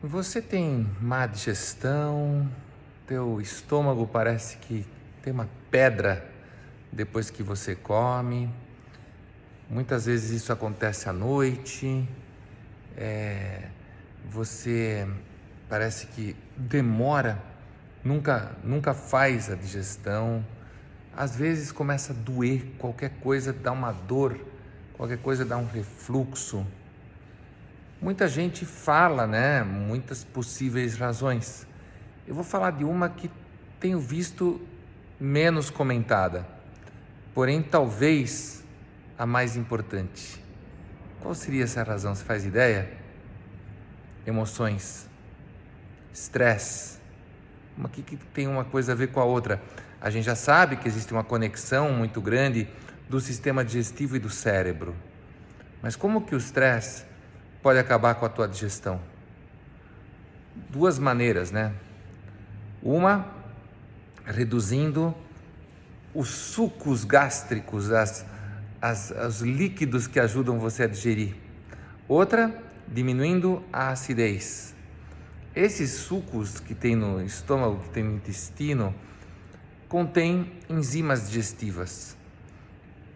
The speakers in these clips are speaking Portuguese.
Você tem má digestão, teu estômago parece que tem uma pedra depois que você come. Muitas vezes isso acontece à noite. Você parece que demora, nunca faz a digestão. Às vezes começa a doer, qualquer coisa dá uma dor, qualquer coisa dá um refluxo. Muita gente fala, muitas possíveis razões. Eu vou falar de uma que tenho visto menos comentada, porém talvez a mais importante. Qual seria essa razão? Você faz ideia? Emoções, estresse. O que tem uma coisa a ver com a outra? A gente já sabe que existe uma conexão muito grande do sistema digestivo e do cérebro. Mas como que o estresse pode acabar com a tua digestão? Duas maneiras, Uma, reduzindo os sucos gástricos, os líquidos que ajudam você a digerir. Outra, diminuindo a acidez. Esses sucos que tem no estômago, que tem no intestino, contêm enzimas digestivas.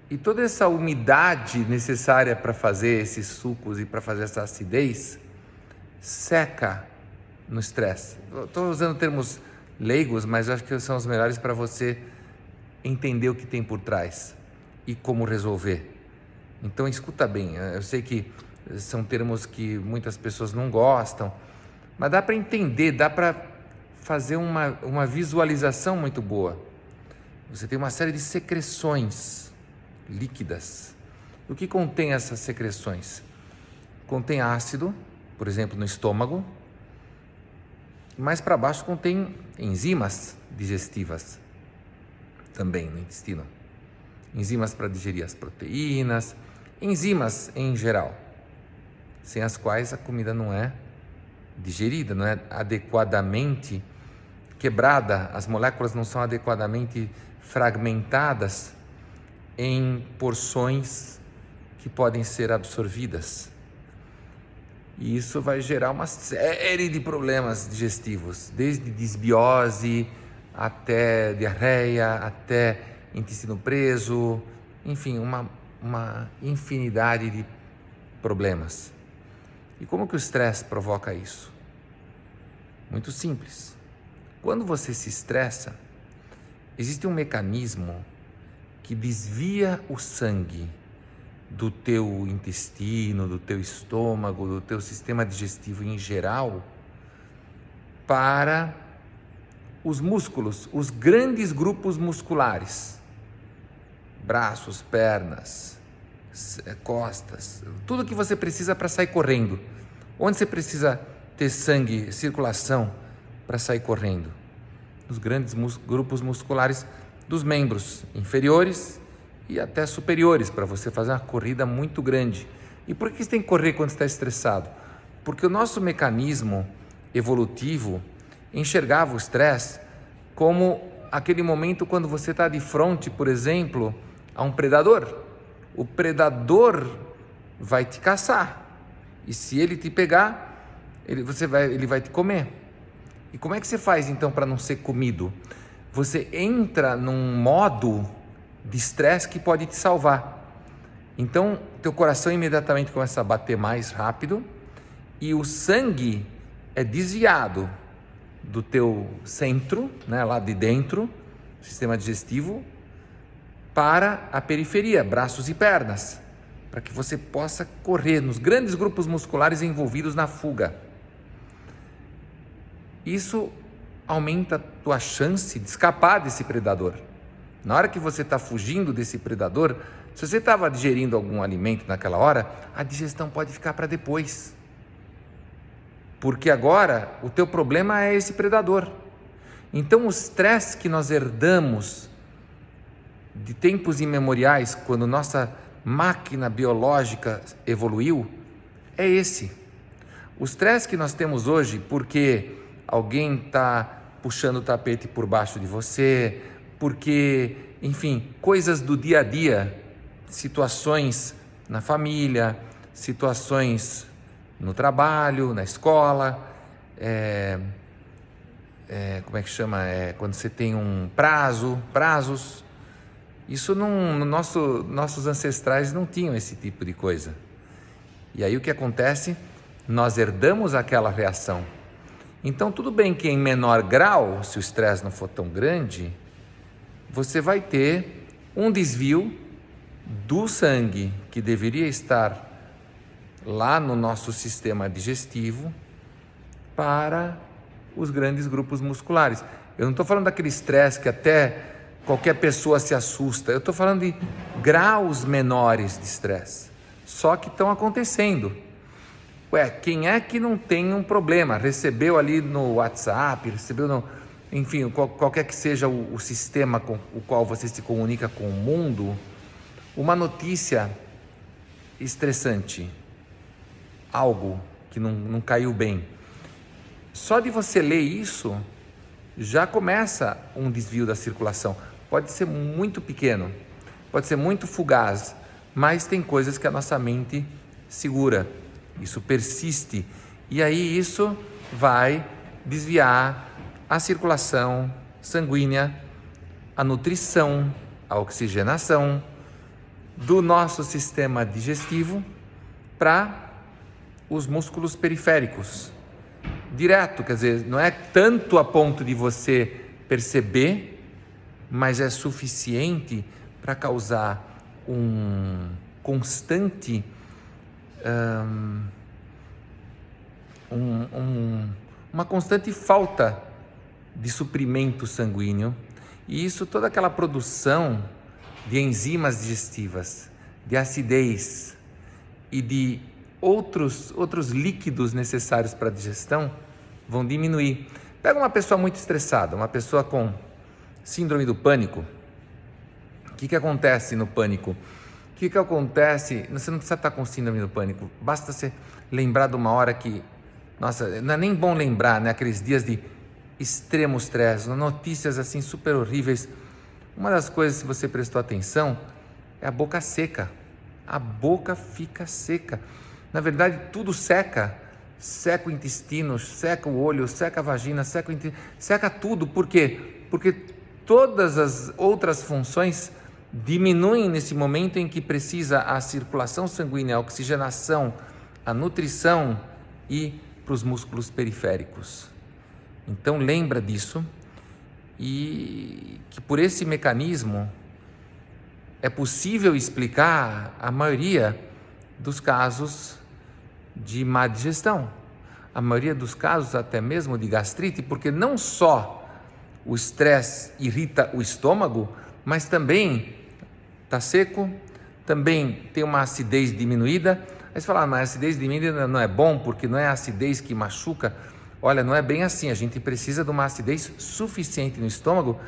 E toda essa umidade necessária para fazer esses sucos e para fazer essa acidez seca no estresse. Estou usando termos leigos, mas eu acho que são os melhores para você entender o que tem por trás e como resolver. Então escuta bem, eu sei que são termos que muitas pessoas não gostam, mas dá para entender, dá para fazer uma visualização muito boa. Você tem uma série de secreções líquidas. O que contém essas secreções? Contém ácido, por exemplo, no estômago. Mais para baixo contém enzimas digestivas, também no intestino. Enzimas para digerir as proteínas, enzimas em geral, sem as quais a comida não é digerida, não é adequadamente quebrada, as moléculas não são adequadamente fragmentadas em porções que podem ser absorvidas. E isso vai gerar uma série de problemas digestivos, desde disbiose até diarreia, até intestino preso, enfim, uma infinidade de problemas. E como que o estresse provoca isso? Muito simples. Quando você se estressa, existe um mecanismo que desvia o sangue do teu intestino, do teu estômago, do teu sistema digestivo em geral, para os músculos, os grandes grupos musculares, braços, pernas, costas, tudo que você precisa para sair correndo. Onde você precisa ter sangue, circulação para sair correndo? Nos grandes grupos musculares dos membros inferiores e até superiores, para você fazer uma corrida muito grande. E por que você tem que correr quando está estressado? Porque o nosso mecanismo evolutivo enxergava o estresse como aquele momento quando você está de frente, por exemplo, a um predador. O predador vai te caçar e se ele te pegar, ele vai te comer. E como é que você faz então para não ser comido? Você entra num modo de estresse que pode te salvar. Então, teu coração imediatamente começa a bater mais rápido e o sangue é desviado do teu centro, lá de dentro, sistema digestivo, para a periferia, braços e pernas, para que você possa correr nos grandes grupos musculares envolvidos na fuga. Isso aumenta a tua chance de escapar desse predador. Na hora que você está fugindo desse predador, se você estava digerindo algum alimento naquela hora, a digestão pode ficar para depois. Porque agora o teu problema é esse predador. Então o estresse que nós herdamos de tempos imemoriais, quando nossa máquina biológica evoluiu, é esse. O estresse que nós temos hoje, porque alguém está puxando o tapete por baixo de você, porque, enfim, coisas do dia a dia, situações na família, situações no trabalho, na escola, como é que chama? Quando você tem um prazos. Isso nossos ancestrais não tinham esse tipo de coisa. E aí o que acontece? Nós herdamos aquela reação. Então tudo bem que em menor grau, se o estresse não for tão grande, você vai ter um desvio do sangue que deveria estar lá no nosso sistema digestivo para os grandes grupos musculares. Eu não estou falando daquele estresse que até qualquer pessoa se assusta. Eu estou falando de graus menores de estresse, só que estão acontecendo. Quem é que não tem um problema? Recebeu ali no WhatsApp, enfim, qualquer que seja o sistema com o qual você se comunica com o mundo, uma notícia estressante, algo que não caiu bem. Só de você ler isso, já começa um desvio da circulação. Pode ser muito pequeno, pode ser muito fugaz, mas tem coisas que a nossa mente segura, isso persiste, e aí isso vai desviar a circulação sanguínea, a nutrição, a oxigenação do nosso sistema digestivo para os músculos periféricos. Direto, quer dizer, não é tanto a ponto de você perceber, mas é suficiente para causar uma constante falta de suprimento sanguíneo, e isso, toda aquela produção de enzimas digestivas, de acidez e de outros líquidos necessários para a digestão vão diminuir. Pega uma pessoa muito estressada, uma pessoa com síndrome do pânico. O que acontece no pânico? O que acontece? Você não precisa estar com síndrome do pânico, basta você lembrar de uma hora que, nossa, não é nem bom lembrar, né? Aqueles dias de extremo estresse, notícias assim super horríveis. Uma das coisas, se você prestou atenção, é a boca seca. A boca fica seca. Na verdade, tudo seca. Seca o intestino, seca o olho, seca a vagina, seca tudo. Por quê? Porque todas as outras funções diminuem nesse momento em que precisa a circulação sanguínea, a oxigenação, a nutrição e para os músculos periféricos. Então lembra disso, e que por esse mecanismo é possível explicar a maioria dos casos de má digestão, a maioria dos casos até mesmo de gastrite, porque não só o estresse irrita o estômago, mas também está seco, também tem uma acidez diminuída. Aí você fala, mas a acidez diminuída não é bom porque não é a acidez que machuca. Olha, não é bem assim, a gente precisa de uma acidez suficiente no estômago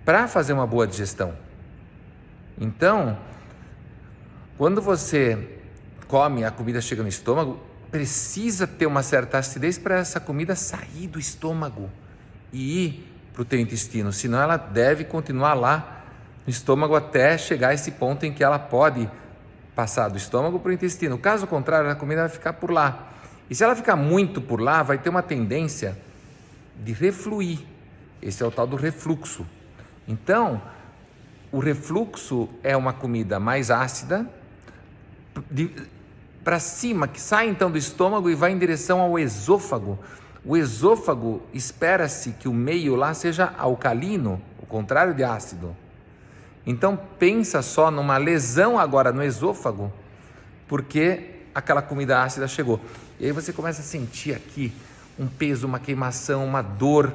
para fazer uma boa digestão. Então, quando você come, a comida chega no estômago, precisa ter uma certa acidez para essa comida sair do estômago e ir para o teu intestino, senão ela deve continuar lá no estômago até chegar a esse ponto em que ela pode passar do estômago para o intestino. Caso contrário, a comida vai ficar por lá. E se ela ficar muito por lá, vai ter uma tendência de refluir. Esse é o tal do refluxo. Então, o refluxo é uma comida mais ácida, para cima, que sai então do estômago e vai em direção ao esôfago. O esôfago, espera-se que o meio lá seja alcalino, o contrário de ácido. Então pensa só numa lesão agora no esôfago, porque aquela comida ácida chegou. E aí você começa a sentir aqui um peso, uma queimação, uma dor.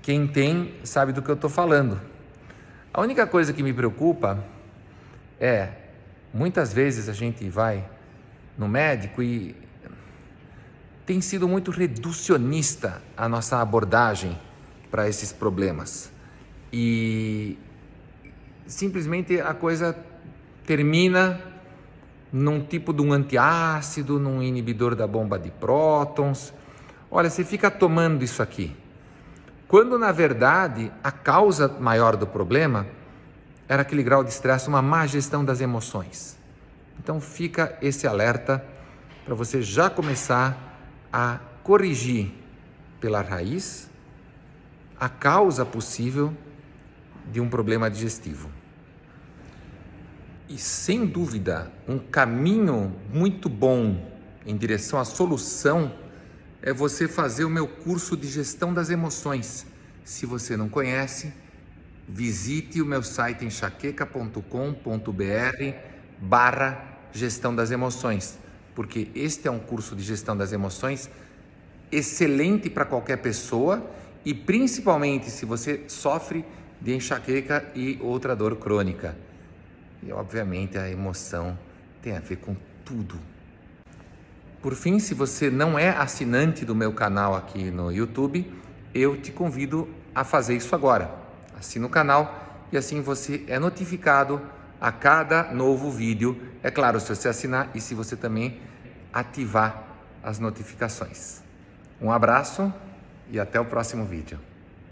Quem tem sabe do que eu estou falando. A única coisa que me preocupa é, muitas vezes a gente vai no médico e tem sido muito reducionista a nossa abordagem para esses problemas. E simplesmente a coisa termina num tipo de um antiácido, num inibidor da bomba de prótons. Olha, você fica tomando isso aqui, quando na verdade a causa maior do problema era aquele grau de estresse, uma má gestão das emoções. Então fica esse alerta para você já começar a corrigir pela raiz a causa possível de um problema digestivo. E sem dúvida, um caminho muito bom em direção à solução é você fazer o meu curso de gestão das emoções. Se você não conhece, visite o meu site enxaqueca.com.br/gestão das emoções, porque este é um curso de gestão das emoções excelente para qualquer pessoa e principalmente se você sofre de enxaqueca e outra dor crônica. E obviamente a emoção tem a ver com tudo. Por fim, se você não é assinante do meu canal aqui no YouTube, eu te convido a fazer isso agora. Assina o canal e assim você é notificado a cada novo vídeo. É claro, se você assinar e se você também ativar as notificações. Um abraço e até o próximo vídeo.